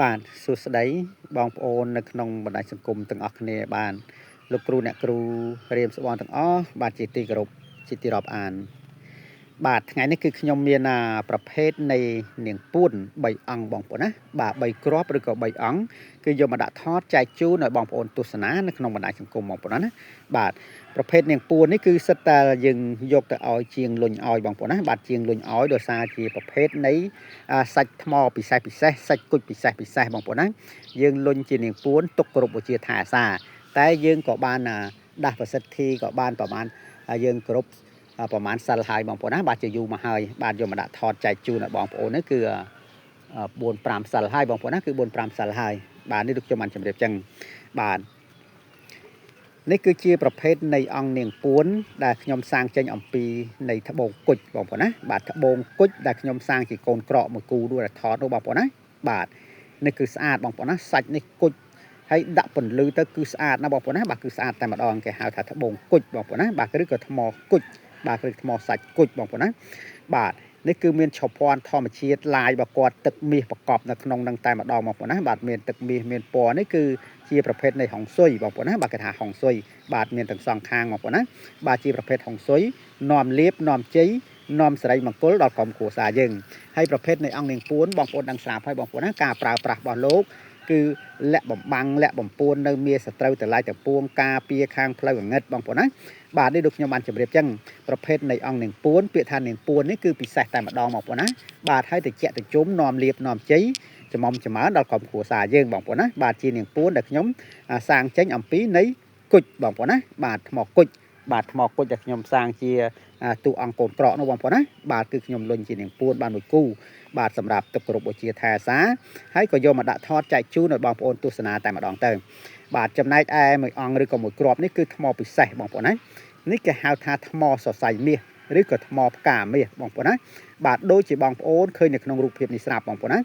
Bạnសួស្តីបងប្អូននៅក្នុងបណ្ដាញសង្គមទាំងអស់គ្នាបានលោកគ្រូអ្នកគ្រូរៀនស្បនទាំងអស់បាទជាទីគោរពជាទីរាប់អានបាទថ្ងៃនេះគឺខ្ញុំមានប្រភេទនៃនាងពួន3អង្គបងប្អូនណាបាទ3គ្រាប់ឬក៏3អង្គគឺយកមកដាក់ថតចែកជូនឲ្យបងប្អូនទស្សនានៅក្នុងបណ្ដាញសង្គមបងប្អូនណាបាទប្រភេទនាងពួននេះគឺសិតតែយើងយកទៅឲ្យជាងលុញឲ្យបងប្អូនណាបាទជាងលុញឲ្យដោយសារជាប្រភេទនៃសាច់ថ្មពិសេសសាច់គុជពិសេសបងប្អូនណាយើងលុញជានាងពួនទុកគ្រប់វិជាថាអាសាតែយើងក៏បានដាស់ប្រសិទ្ធិក៏បានប្រហែលយើងគ្រប់ប្រហែលសិលហើយបងប្អូនណាបាទជាយូរមកហើយបាទយកមកដាក់ថតចែកជូនដល់បងប្អូននេះគឺ4 5សិលហើយបងប្អូនណាគឺ4 5សិលហើយបាទនេះដូចខ្ញុំបានជម្រាបចឹងបាទនេះគឺជាប្រភេទនៃអង្គនាងពួនដែលខ្ញុំសាងចេញអំពីនៃត្បូងគុជបងប្អូនណាបាទត្បូងគុជដែលខ្ញុំសាងជាកូនក្រកមួយគូនោះដែលថតនោះបងប្អូនណាបាទនេះគឺស្អាតបងប្អូនណាសាច់នេះគុជហើយដាក់ពន្លឺទៅគឺស្អាតណាបងប្អូនណាបាទគឺស្អាតតែម្ដងគេហៅថាត្បូងគុជបងប្អូនណាបាទឬក៏ថ្មគុជបាទឬថ្មសាច់គុជបងប្អូនណាបាទនេះគឺមានឈភ័ណ្ឌធម្មជាតិឡាយរបស់គាត់ទឹកមាសប្រកបនៅក្នុងនឹងតែម្ដងបងប្អូនណាបាទមានទឹកមាសមានពណ៌នេះគឺជាប្រភេទនៃហុងស៊ុយបងប្អូនណាបាទគេថាហុងស៊ុយបាទមានទាំងសងខាងបងប្អូនណាបាទជាប្រភេទហុងស៊ុយនាំលៀបនាំជ័យនាំសិរីមង្គលដល់ក្រុមគ្រួសារយើងហើយប្រភេទនៃអង្គនាងពួនបងប្អូនដឹងស្រាប់ហើយបងប្អូនណាការប្រើប្រាស់របស់លោកគឺលាក់បំបាំងលាក់បំពួននៅមានសត្រូវទាំងឡាយទាំងពួងការពារខាងផ្លូវងឹតបងប្អូនណាបាទនេះដូចខ្ញុំបានជម្រាបចឹងប្រភេទនៃអង្គនាងពួនពាក្យថានាងពួននេះគឺពិសេសតែម្ដងបងប្អូនណាបាទហើយតិចតិជុំនាំលៀបនាំជ័យចំចំើដល់ក្រុមគ្រួសារយើងបងប្អូនណាបាទជានាងពួនដែលខ្ញុំសាងចេញអំពីនៃគុជបងប្អូនណាបាទថ្មគុជបាទថ្មគុជដែលខ្ញុំសាងជាទូអង្គកូនក្រកនោះបងប្អូនណាបាទគឺខ្ញុំលុញជានាងពួនបានមួយគូបាទសម្រាប់ទឹកគ្រប់វិជាថាសាហើយក៏យកមកដាក់ថតចែកជូនដល់បងប្អូនទស្សនាតែម្ដងទៅបាទចំណែកឯមួយអង្គឬក៏មួយគ្រាប់នេះគឺថ្មពិសេសបងប្អូនណានេះគេហៅថាថ្មសរសៃមាសឬក៏ថ្មផ្កាមាសបងប្អូនណាបាទដូចជាបងប្អូនឃើញនៅក្នុងរូបភាពនេះស្រាប់បងប្អូនណា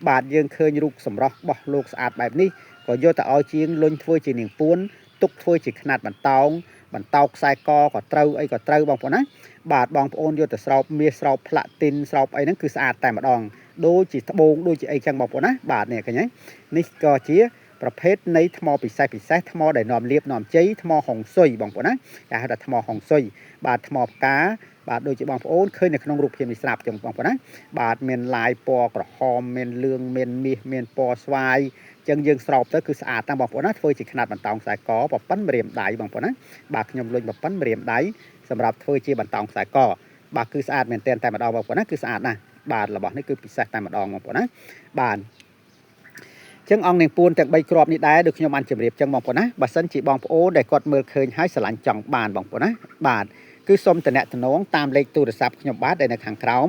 បាទយើងឃើញរូបសម្រស់របស់លោកស្អាតបែបនេះក៏យកទៅឲ្យជាងលុញធ្វើជានាងពួនទុកធ្វើជាຂ្នាតបន្តោងខ្សែកក៏ត្រូវអីក៏ត្រូវបងប្អូនណាបាទបងប្អូនយកទៅស្រោបមាសស្រោបផ្លាទីនស្រោបអីហ្នឹងគឺស្អាតតែម្ដងដូចជាត្បូងដូចជាអីចឹងបងប្អូនណាបាទនេះឃើញទេនេះក៏ជាប្រភេទនៃថ្មពិសេសថ្មដែលនាំលៀបនាំជ័យថ្មហុងស៊ុយបងប្អូនណាគេហៅថាថ្មហុងស៊ុយបាទថ្មផ្កាបាទដូចជាបងប្អូនឃើញនៅក្នុងរូបភាពនេះស្រាប់ចឹងបងប្អូនណាបាទមានឡាយពណ៌ក្រហមមានលឿងមានមាសមានពណ៌ស្វាយចឹងយើងស្រោបទៅគឺស្អាតតាមបងប្អូនណាធ្វើជាຂ្នាតបន្តោងខ្សែកប៉ប៉ិនម្រាមដៃបងប្អូនណាបាទខ្ញុំលុញប៉ប៉ិនម្រាមដៃសម្រាប់ធ្វើជាបន្តោងខ្សែកបាទគឺស្អាតមែនទែនតែម្ដងបងប្អូនណាគឺស្អាតណាស់បាទរបស់នេះគឺពិសេសតែម្ដងបងប្អូនណាបាទចឹងអង្គនាងពួនទាំង3គ្រាប់នេះដែរដូចខ្ញុំបានជម្រាបចឹងបងប្អូនណាបើសិនជាបងប្អូនដែលគាត់មើលឃើញហើយស្រឡាញ់ចង់បានបងប្អូនណាបាទគឺសូមតំណែងតាមលេខទូរស័ព្ទខ្ញុំបាទដែលនៅខាងក្រោម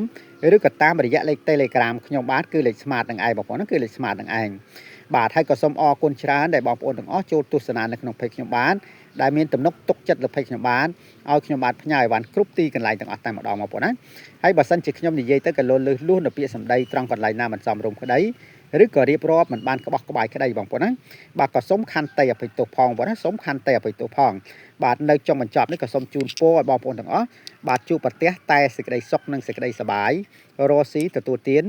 ឬក៏តាមរយៈលេខ Telegram ខ្ញុំបាទគឺលេខ Smart នឹងឯងបងប្អូនណាគឺលេខ Smart នឹងឯងបាទហើយក៏សូមអរគុណច្រើនដែលបងប្អូនទាំងអស់ចូលទស្សនានៅក្នុងเพจខ្ញុំបាទដែលមានទំនុកទុកចិត្តលើเพจខ្ញុំបាទឲ្យខ្ញុំបាទផ្ញើអីវ៉ាន់គ្រប់ទីកន្លែងទាំងអស់តែម្ដងបងប្អូនណាហើយបើសិនជាខ្ញុំនិយាយទៅក៏លឺលួសនៅពាក្យសម្ដីត្រង់កន្លែងណាមិនសមរម្យក្តីឬក៏រៀបរាប់មិនបានក្បោះក្បាយក្តីបងប្អូនណាបាទក៏សូមខន្តីអភ័យទោសផងបងប្អូនណាសូមខន្តីអភ័យទោសផងបាទនៅចុងបញ្ចប់នេះក៏សូមជូនពរឲ្យបងប្អូនទាំងអស់បាទជួបប្រទះតែសេចក្តីសុខនិងសេចក្តីសប្បាយរស់ស៊ីទទួលទាន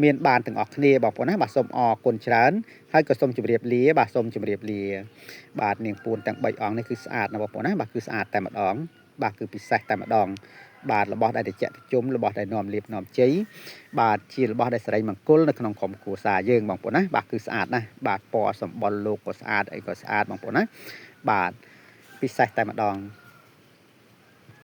មានបានទាំងអស់គ្នាបងប្អូនណាបាទសូមអរគុណច្រើនហើយក៏សូមជម្រាបលាបាទសូមជម្រាបលាបាទនាងពួនទាំង3អង្គនេះគឺស្អាតណាបងប្អូនណាបាទគឺស្អាតតែម្ដងបាទគឺពិសេសតែម្ដងបាទរបស់ដែលតិចជុំរបស់ដែលនាំលៀបនាំជ័យបាទជារបស់ដែលសិរីមង្គលនៅក្នុងក្រុមគ្រួសារយើងបងប្អូនណាបាទគឺស្អាតណាស់បាទពណ៌សម្បុរលោកក៏ស្អាតអីក៏ស្អាតបងប្អូនណាបាទពិសេសតែម្ដង